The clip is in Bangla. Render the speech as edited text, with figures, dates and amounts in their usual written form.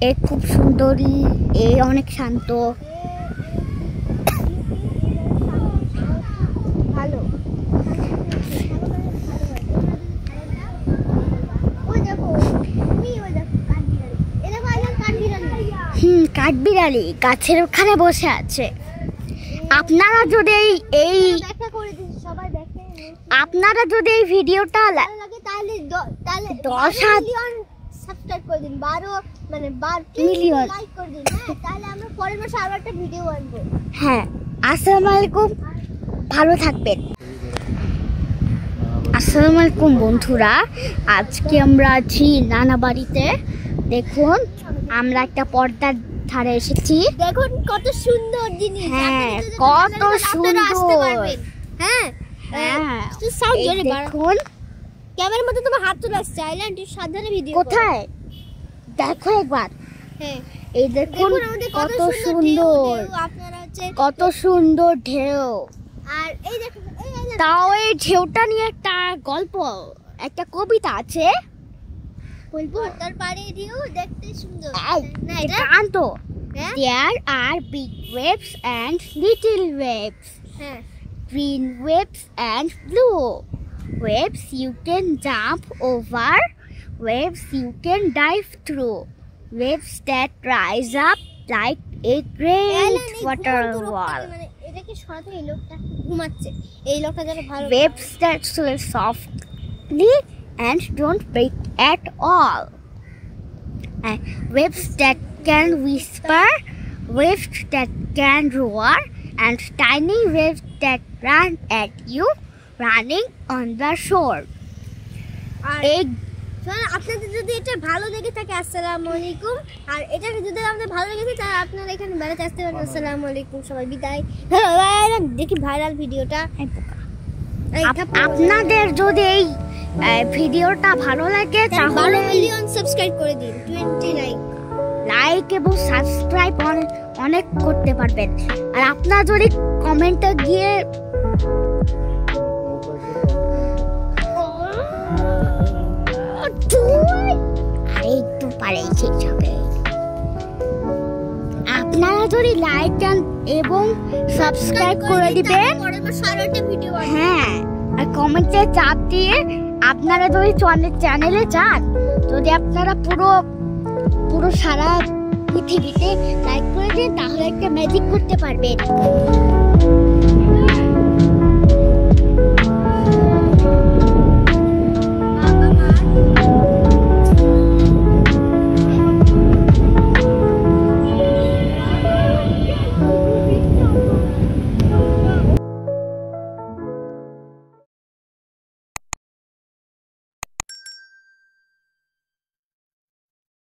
এ খুব সুন্দরী, এ অনেক শান্ত। ভালো কাঠবিড়ালি গাছের ওখানে বসে আছে। আপনারা যদি আপনারা যদি এই ভিডিওটা লাগে তাহলে 10,000 সাবস্ক্রাইব করে দিন, 12 মিলিয়ন লাইক করে দিন। হ্যাঁ, তাহলে আমরা পরের মাসে আবার একটা ভিডিও আনবো। হ্যাঁ, আসসালামু আলাইকুম, ভালো থাকবেন। আসসালামু আলাইকুম বন্ধুরা, আজকে আমরা আছি নানা বাড়িতে। দেখুন, আমরা একটা পর্দার ধারে এসেছি। দেখুন কত সুন্দর জিনিস। হ্যাঁ, কত সুন্দর। হ্যাঁ হ্যাঁ, সাউন্ড জোরে দেখুন। ক্যামেরার মধ্যে তোমার হাত চলে আসছে। আইল্যান্ড সাবধানে ভিডিও কোথায় দেখো একবার। হ্যাঁ, এই দেখুন কত সুন্দর, আপনারা হচ্ছে কত সুন্দর ঢেউ। আর এই দেখুন, তাও এই ঢেউটা নিয়ে একটা গল্প, একটা কবিতা আছে। বলবো? তার পাড়ে ঢেউ দেখতে সুন্দর। না এটা এটা আনতো। There are big waves and little waves, হ্যাঁ, green waves and blue waves you can jump over, waves you can dive through, waves that rise up like a great waterfall, মানে এটা কি সরাতে এই লোকটা ঘুমাচ্ছে, এই লোকটা যেন ভালো waves that swell softly and don't break at all, and waves that can whisper, waves that can roar, and tiny waves that run at you running on the shore. আর আপনাদের যদি এটা ভালো লেগে থাকে আসসালামু আলাইকুম, আর এটা যদি আপনাদের ভালো লেগে থাকে তাহলে আপনারা এখানে বেড়াতে আসতে পারেন। আসসালামু আলাইকুম, সবাই বিদায়। দেখি ভাইরাল ভিডিওটা। আপনাদের যদি এই ভিডিওটা ভালো লাগে তাহলে 12 মিলিয়ন সাবস্ক্রাইব করে দিন, 20 লাইক এবং সাবস্ক্রাইব অনেক করতে পারবেন। আর আপনারা যদি কমেন্টে গিয়ে একটু পারে শেষ হবে। আপনারা যদি লাইক এবং সাবস্ক্রাইব করে দিবেন, হ্যাঁ, আর কমেন্টে চাপ দিয়ে আপনারা যদি চ্যানেলে যান, যদি আপনারা পুরো সারা পৃথিবীতে লাইক করে দিন, তাহলে একটা ম্যাজিক করতে পারবেন।